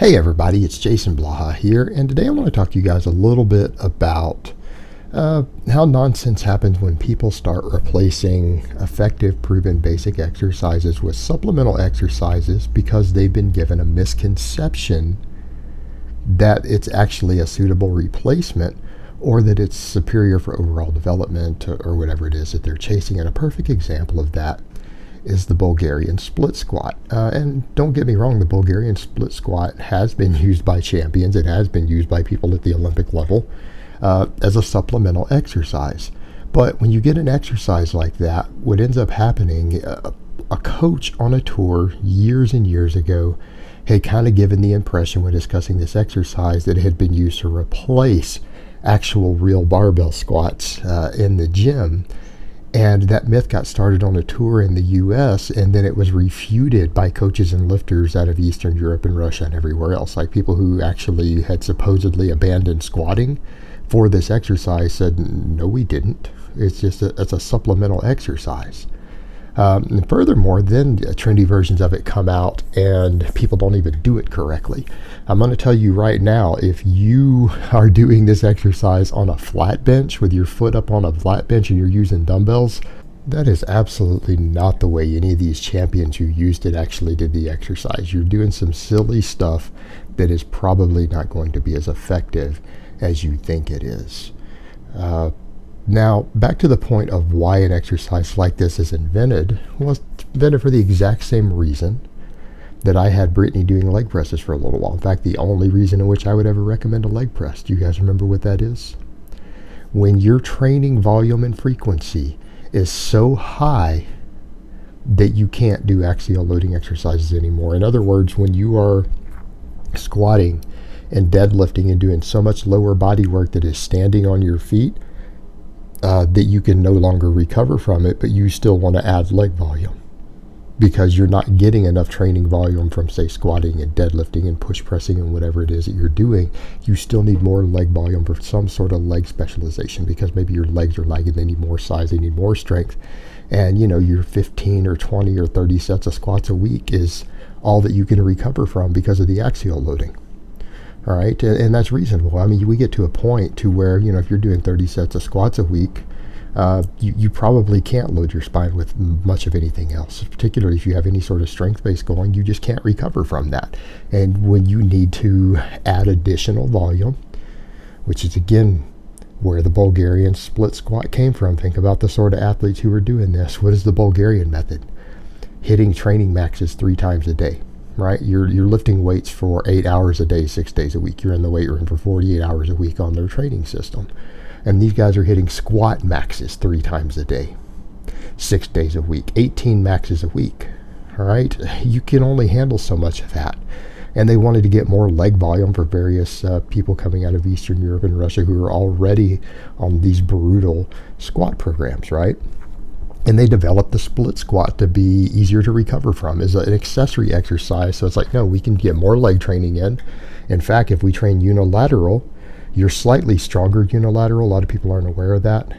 Hey everybody, it's Jason Blaha here, and today I want to talk to you guys a little bit about how nonsense happens when people start replacing effective, proven basic exercises with supplemental exercises because they've been given a misconception that it's actually a suitable replacement or that it's superior for overall development or whatever it is that they're chasing. And a perfect example of that is the Bulgarian split squat. And don't get me wrong, the Bulgarian split squat has been used by champions. It has been used by people at the Olympic level as a supplemental exercise. But when you get an exercise like that, what ends up happening, a coach on a tour years and years ago had kind of given the impression when discussing this exercise that it had been used to replace actual real barbell squats in the gym. And that myth got started on a tour in the US, and then it was refuted by coaches and lifters out of Eastern Europe and Russia and everywhere else. Like people who actually had supposedly abandoned squatting for this exercise said, no, we didn't. It's a supplemental exercise. And furthermore, then trendy versions of it come out and people don't even do it correctly. I'm going to tell you right now, if you are doing this exercise on a flat bench with your foot up on a flat bench and you're using dumbbells, that is absolutely not the way any of these champions who used it actually did the exercise. You're doing some silly stuff that is probably not going to be as effective as you think it is. Now, back to the point of why an exercise like this is invented. Well, it's invented for the exact same reason that I had Brittany doing leg presses for a little while. In fact, the only reason in which I would ever recommend a leg press. Do you guys remember what that is? When your training volume and frequency is so high that you can't do axial loading exercises anymore. In other words, when you are squatting and deadlifting and doing so much lower body work that is standing on your feet, that you can no longer recover from it, but you still want to add leg volume because you're not getting enough training volume from, say, squatting and deadlifting and push pressing and whatever it is that you're doing. You still need more leg volume for some sort of leg specialization because maybe your legs are lagging, they need more size, they need more strength. And your 15 or 20 or 30 sets of squats a week is all that you can recover from because of the axial loading. All right, and that's reasonable. I mean, we get to a point to where, if you're doing 30 sets of squats a week, you probably can't load your spine with much of anything else, particularly if you have any sort of strength base going. You just can't recover from that. And when you need to add additional volume, which is, again, where the Bulgarian split squat came from. Think about the sort of athletes who were doing this. What is the Bulgarian method? Hitting training maxes 3 times a day. Right? You're lifting weights for 8 hours a day, 6 days a week. You're in the weight room for 48 hours a week on their training system. And these guys are hitting squat maxes 3 times a day, 6 days a week, 18 maxes a week. All right? You can only handle so much of that. And they wanted to get more leg volume for various people coming out of Eastern Europe and Russia who are already on these brutal squat programs, right? And they developed the split squat to be easier to recover from as an accessory exercise. So it's like, no, we can get more leg training in. In fact, if we train unilateral, you're slightly stronger unilateral. A lot of people aren't aware of that.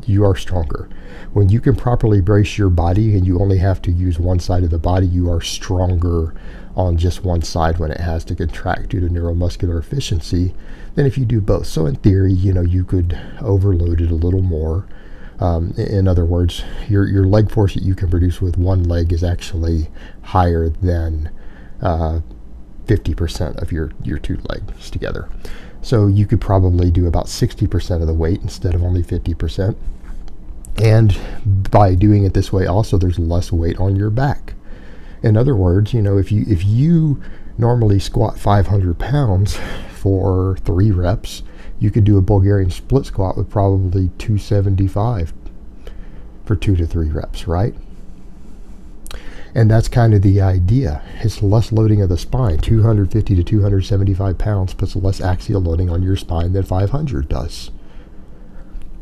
You are stronger. When you can properly brace your body and you only have to use one side of the body, you are stronger on just one side when it has to contract due to neuromuscular efficiency than if you do both. So in theory, you could overload it a little more. In other words, your leg force that you can produce with one leg is actually higher than 50% of your 2 legs together. So you could probably do about 60% of the weight instead of only 50%. And by doing it this way also, there's less weight on your back. In other words, if you normally squat 500 pounds for 3 reps, you could do a Bulgarian split squat with probably 275 for 2 to 3 reps, right? And that's kind of the idea. It's less loading of the spine. 250 to 275 pounds puts less axial loading on your spine than 500 does.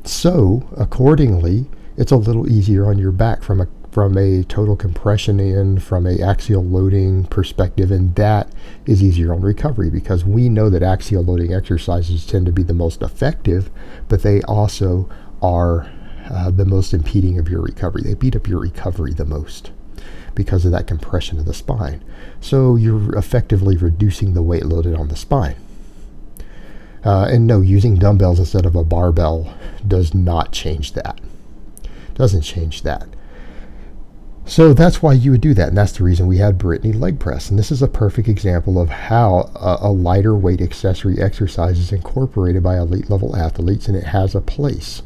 So, accordingly, it's a little easier on your back from a total compression in, from a axial loading perspective, and that is easier on recovery because we know that axial loading exercises tend to be the most effective, but they also are the most impeding of your recovery. They beat up your recovery the most. because of that compression of the spine. So you're effectively reducing the weight loaded on the spine. And no, using dumbbells instead of a barbell does not change that. Doesn't change that. So that's why you would do that, and that's the reason we had Brittany leg press. And this is a perfect example of how a lighter weight accessory exercise is incorporated by elite level athletes, and it has a place.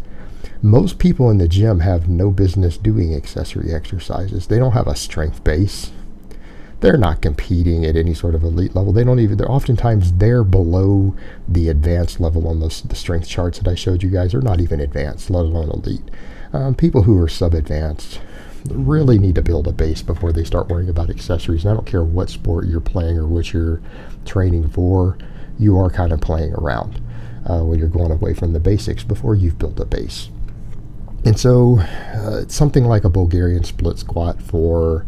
Most people in the gym have no business doing accessory exercises. They don't have a strength base. They're not competing at any sort of elite level. They're oftentimes they're below the advanced level on the strength charts that I showed you guys. They're not even advanced, let alone elite. People who are sub-advanced really need to build a base before they start worrying about accessories. And I don't care what sport you're playing or what you're training for, you are kind of playing around when you're going away from the basics before you've built a base. And so something like a Bulgarian split squat for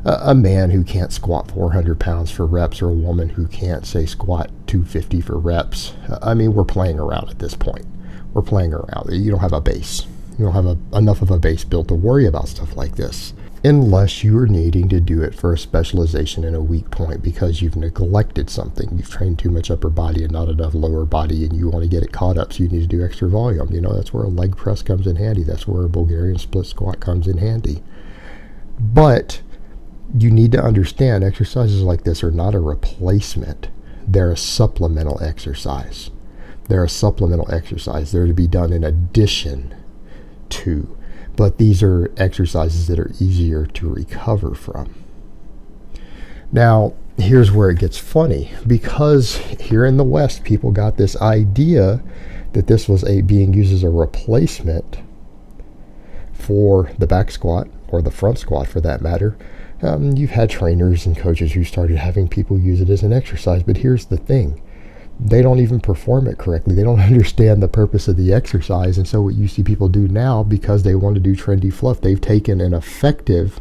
a man who can't squat 400 pounds for reps, or a woman who can't, say, squat 250 for reps. I mean, we're playing around at this point. We're playing around. You don't have a base. You don't have enough of a base built to worry about stuff like this, unless you are needing to do it for a specialization in a weak point because you've neglected something. You've trained too much upper body and not enough lower body, and you want to get it caught up, so you need to do extra volume. That's where a leg press comes in handy. That's where a Bulgarian split squat comes in handy. But you need to understand exercises like this are not a replacement. They're a supplemental exercise. They're a supplemental exercise. They're to be done in addition to. But these are exercises that are easier to recover from. Now, here's where it gets funny, because here in the West, people got this idea that this was being used as a replacement for the back squat, or the front squat for that matter. You've had trainers and coaches who started having people use it as an exercise, but here's the thing. They don't even perform it correctly. They don't understand the purpose of the exercise. And so what you see people do now, because they want to do trendy fluff, they've taken an effective,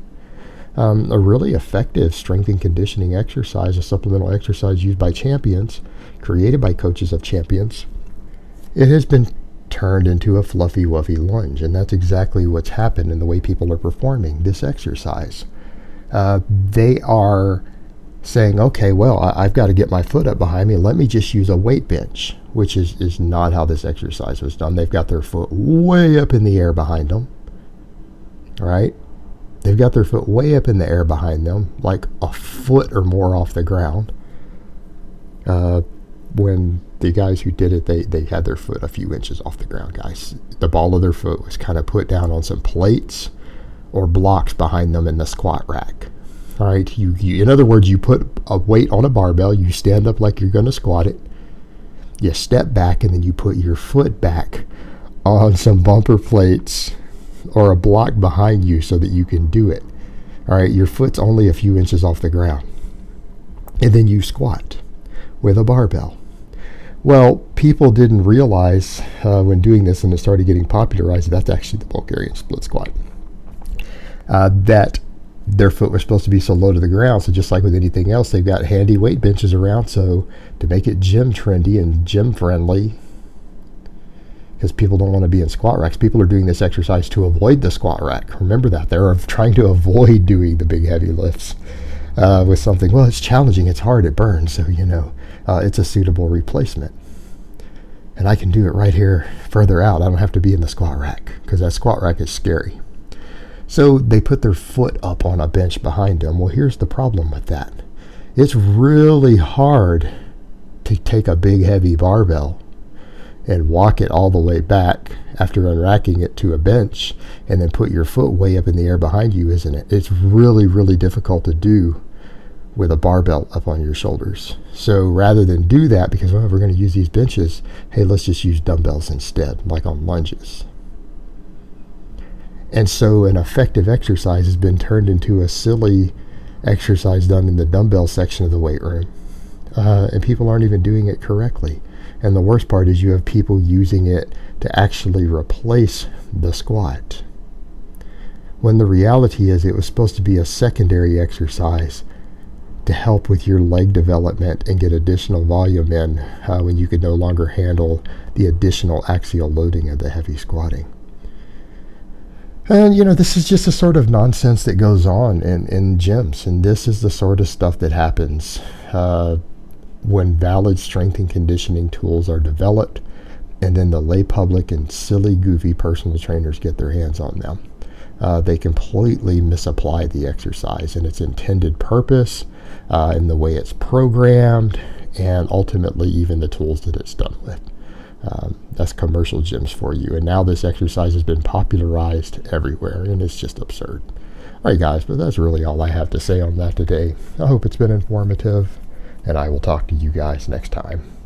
a really effective strength and conditioning exercise, a supplemental exercise used by champions, created by coaches of champions. It has been turned into a fluffy, wuffy lunge. And that's exactly what's happened in the way people are performing this exercise. They are saying, okay, well, I've got to get my foot up behind me. Let me just use a weight bench, which is not how this exercise was done. They've got their foot way up in the air behind them, right? They've got their foot way up in the air behind them, like a foot or more off the ground. When the guys who did it, they had their foot a few inches off the ground, guys. The ball of their foot was kind of put down on some plates or blocks behind them in the squat rack. All right, you in other words, you put a weight on a barbell, you stand up like you're going to squat it, you step back, and then you put your foot back on some bumper plates or a block behind you so that you can do it. All right, your foot's only a few inches off the ground. And then you squat with a barbell. Well, people didn't realize when doing this, and it started getting popularized, that's actually the Bulgarian split squat, that their foot was supposed to be so low to the ground. So just like with anything else, they've got handy weight benches around. So to make it gym trendy and gym friendly, because people don't want to be in squat racks, people are doing this exercise to avoid the squat rack. Remember that. They're trying to avoid doing the big heavy lifts with something, well, it's challenging, it's hard, it burns. So, it's a suitable replacement. And I can do it right here further out. I don't have to be in the squat rack, because that squat rack is scary. So they put their foot up on a bench behind them. Well, here's the problem with that. It's really hard to take a big heavy barbell and walk it all the way back after unracking it to a bench and then put your foot way up in the air behind you, isn't it? It's really, really difficult to do with a barbell up on your shoulders. So rather than do that, because we're going to use these benches, hey, let's just use dumbbells instead, like on lunges. And so an effective exercise has been turned into a silly exercise done in the dumbbell section of the weight room. And people aren't even doing it correctly. And the worst part is you have people using it to actually replace the squat, when the reality is it was supposed to be a secondary exercise to help with your leg development and get additional volume in when you could no longer handle the additional axial loading of the heavy squatting. And, this is just the sort of nonsense that goes on in gyms. And this is the sort of stuff that happens when valid strength and conditioning tools are developed, and then the lay public and silly, goofy personal trainers get their hands on them. They completely misapply the exercise and its intended purpose, and the way it's programmed, and ultimately even the tools that it's done with. That's commercial gyms for you. And now this exercise has been popularized everywhere, and it's just absurd. All right, guys, but that's really all I have to say on that today. I hope it's been informative, and I will talk to you guys next time.